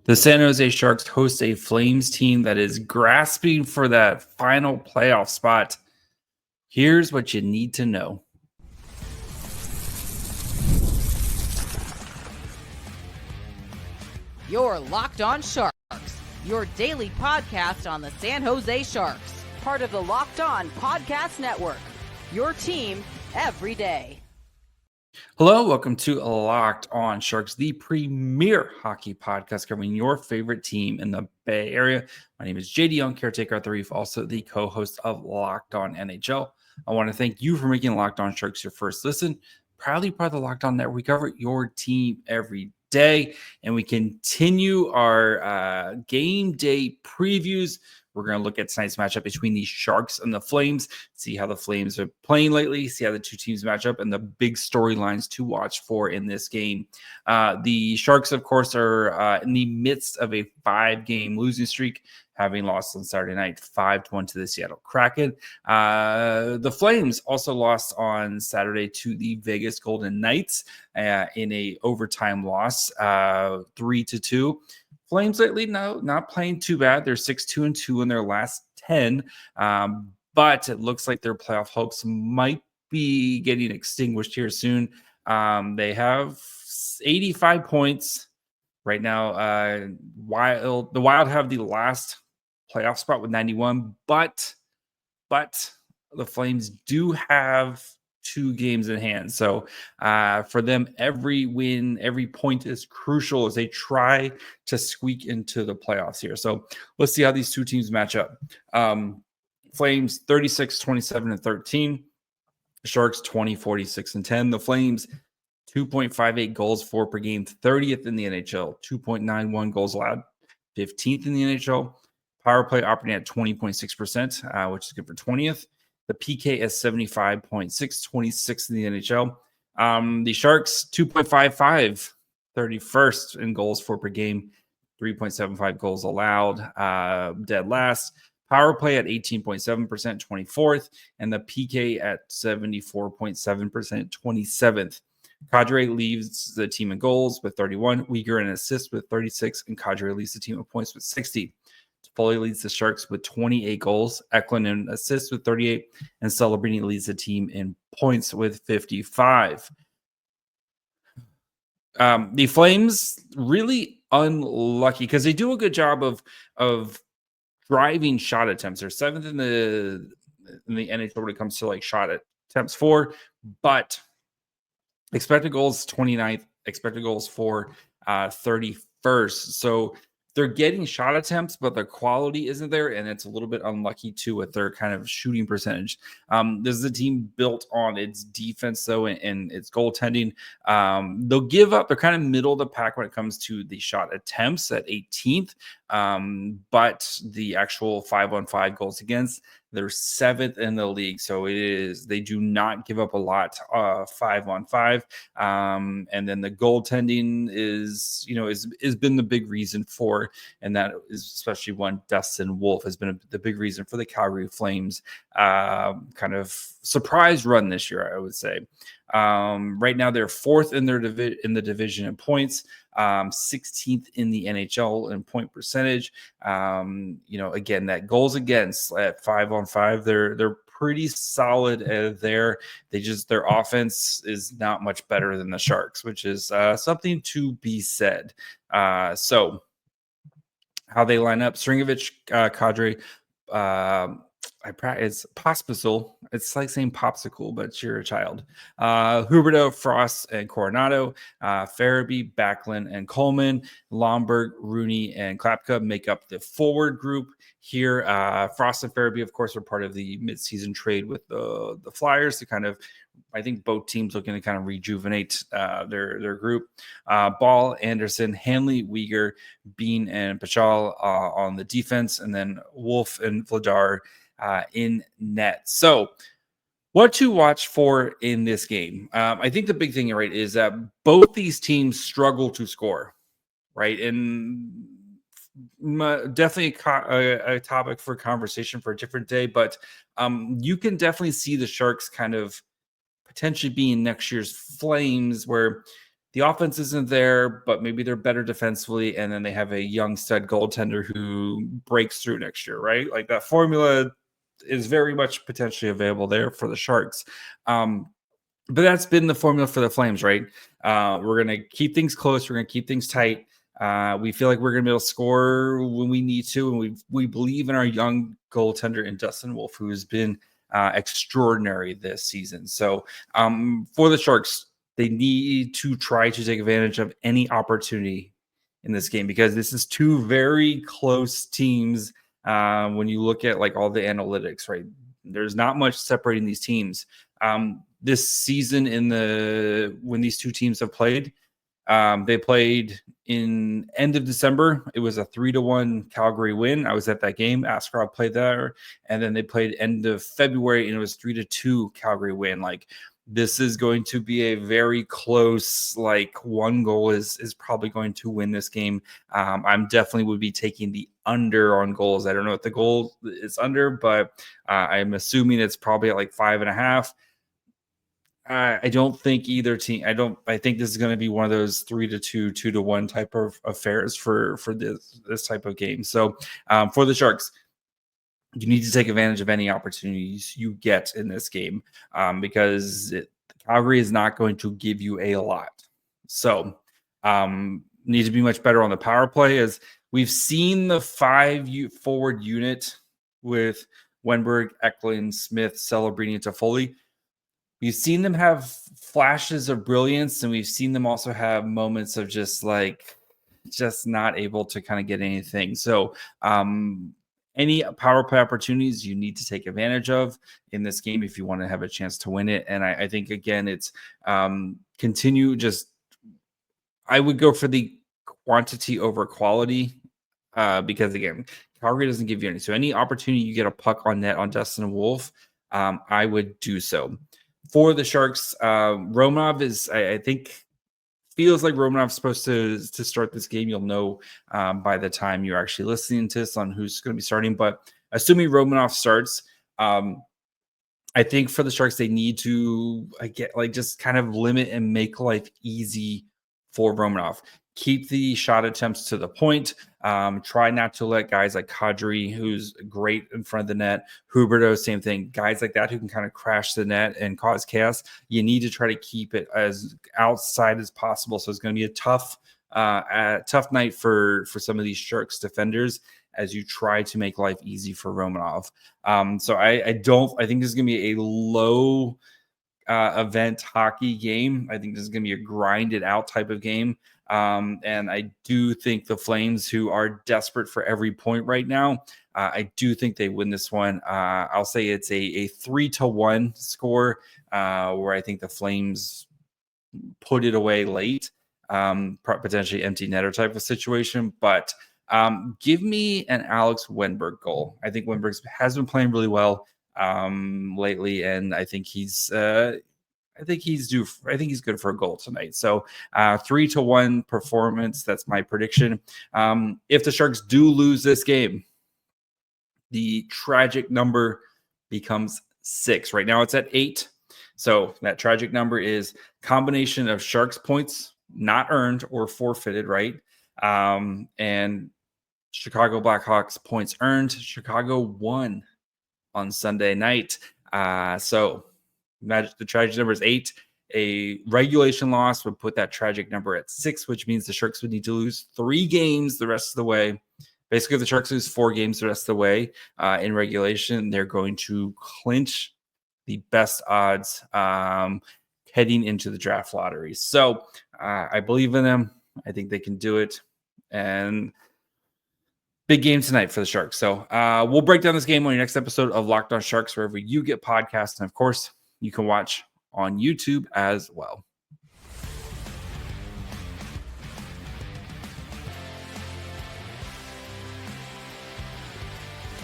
The San Jose Sharks host a Flames team that is grasping for that final playoff spot. Here's what you need to know. You're Locked On Sharks, your daily podcast on the San Jose Sharks, part of the Locked On Podcast Network, your team every day. Hello, welcome to Locked On Sharks, the premier hockey podcast covering your favorite team in the Bay Area. My name is JD Young, caretaker at the Reef, also the co-host of Locked On NHL. I want to thank you for making Locked On Sharks your first listen. Proudly part of the Locked On Network. We cover your team every day, and we continue our game day previews. We're going to look at tonight's matchup between the Sharks and the Flames, see how the Flames are playing lately, see how the two teams match up, and the big storylines to watch for in this game. The Sharks, of course, are in the midst of a 5-game losing streak, having lost on Saturday night 5-1 to the Seattle Kraken. The Flames also lost on Saturday to the Vegas Golden Knights in a overtime loss, 3-2. Flames lately, no, not playing too bad. They're 6-2-2 in their last 10, but it looks like their playoff hopes might be getting extinguished here soon. They have 85 points right now. The Wild have the last playoff spot with 91, but the Flames do have 2 games in hand. So for them, every win, every point is crucial as they try to squeak into the playoffs here. So let's see how these two teams match up. Flames 36, 27, and 13. Sharks 20, 46, and 10. The Flames 2.58 goals for per game, 30th in the NHL, 2.91 goals allowed, 15th in the NHL. Power play operating at 20.6%, which is good for 20th. The PK is 75.6, 26th in the NHL. The Sharks, 2.55, 31st in goals for per game, 3.75 goals allowed, dead last. Power play at 18.7%, 24th, and the PK at 74.7%, 27th. Kadri leads the team in goals with 31, Uyghur in assists with 36, and Kadri leads the team in points with 60. Foley leads the Sharks with 28 goals. Eklund in assists with 38. And Celebrini leads the team in points with 55. The Flames really unlucky because they do a good job of driving shot attempts. They're 7th in the NHL when it comes to like shot attempts for, but expected goals 29th, expected goals for 31st. So they're getting shot attempts, but the quality isn't there, and it's a little bit unlucky too with their kind of shooting percentage. This is a team built on its defense, though, and its goaltending. They'll give up. They're kind of middle of the pack when it comes to the shot attempts at 18th, but the actual 5-on-5 goals against, they're 7th in the league. So they do not give up a lot, 5-on-5. And then the goaltending is been the big reason for, and that is especially when Dustin Wolf has been the big reason for the Calgary Flames kind of surprise run this year, I would say. Right now they're 4th in the division in points, 16th in the NHL in point percentage. Again, that goals against at 5-on-5, they're pretty solid there. Their offense is not much better than the Sharks, which is something to be said. So how they line up: Stringovich, Kadri, it's Pospisil. It's like saying popsicle, but you're a child. Huberdeau, Frost, and Coronado. Farabee, Backlund, and Coleman. Lomberg, Rooney, and Klapka make up the forward group here. Frost and Farabee, of course, are part of the midseason trade with the Flyers to kind of, I think both teams looking to kind of rejuvenate their group. Ball, Anderson, Hanley, Uyghur, Bean, and Pachal on the defense, and then Wolf and Vladar in net. So what to watch for in this game? I think the big thing, right, is that both these teams struggle to score, right? And definitely a topic for conversation for a different day, but you can definitely see the Sharks kind of potentially being next year's Flames, where the offense isn't there, but maybe they're better defensively, and then they have a young stud goaltender who breaks through next year, right? Like that formula is very much potentially available there for the Sharks. But that's been the formula for the Flames, right? We're going to keep things close. We're going to keep things tight. We feel like we're going to be able to score when we need to, and we believe in our young goaltender in Dustin Wolf, who has been extraordinary this season. So for the Sharks, they need to try to take advantage of any opportunity in this game, because this is two very close teams. When you look at like all the analytics, right? There's not much separating these teams. This season when these two teams have played, they played in end of December. It was a 3-1 Calgary win. I was at that game. Aspirations played there. And then they played end of February, and it was 3-2 Calgary win. Like, this is going to be a very close, like one goal is probably going to win this game. I'm definitely would be taking the under on goals. I don't know if the goal is under, but I'm assuming it's probably at like 5.5. I don't think either team. I think this is going to be one of those 3-2, 2-1 type of affairs for this type of game. So for the Sharks, you need to take advantage of any opportunities you get in this game, because Calgary is not going to give you a lot. So need to be much better on the power play, as we've seen the 5 forward unit with Wennberg, Eklund, Smith, Celebrini, and Toffoli. We've seen them have flashes of brilliance, and we've seen them also have moments of just not able to kind of get anything. So any power play opportunities you need to take advantage of in this game if you want to have a chance to win it. And I think, again, it's continue. I would go for the quantity over quality, because, again, Calgary doesn't give you any. So any opportunity you get a puck on net on Dustin Wolf, I would do so. For the Sharks, Romanov is, I think, feels like Romanov's supposed to start this game. You'll know by the time you're actually listening to this on who's going to be starting. But assuming Romanov starts, I think for the Sharks, they need to just kind of limit and make life easy for Romanov. Keep the shot attempts to the point. Try not to let guys like Kadri, who's great in front of the net, Huberto, same thing. Guys like that who can kind of crash the net and cause chaos. You need to try to keep it as outside as possible. So it's going to be a tough night for some of these Sharks defenders as you try to make life easy for Romanov. So I think this is going to be a low event hockey game. I think this is going to be a grinded out type of game. And I do think the Flames, who are desperate for every point right now, I do think they win this one. I'll say it's a 3-1 score, where I think the Flames put it away late, potentially empty netter type of situation. But give me an Alex Wennberg goal. I think Wennberg has been playing really well lately, and I think he's due. I think he's good for a goal tonight. So 3-1 performance. That's my prediction. If the Sharks do lose this game, the tragic number becomes 6. Right now it's at 8. So that tragic number is combination of Sharks points not earned or forfeited, right? And Chicago Blackhawks points earned. Chicago won on Sunday night. So the tragic number is 8. A regulation loss would put that tragic number at 6, which means the Sharks would need to lose 3 games the rest of the way. Basically, if the Sharks lose 4 games the rest of the way in regulation, they're going to clinch the best odds heading into the draft lottery. So I believe in them. I think they can do it. And big game tonight for the Sharks. So we'll break down this game on your next episode of Locked On Sharks, wherever you get podcasts. And, of course, you can watch on YouTube as well.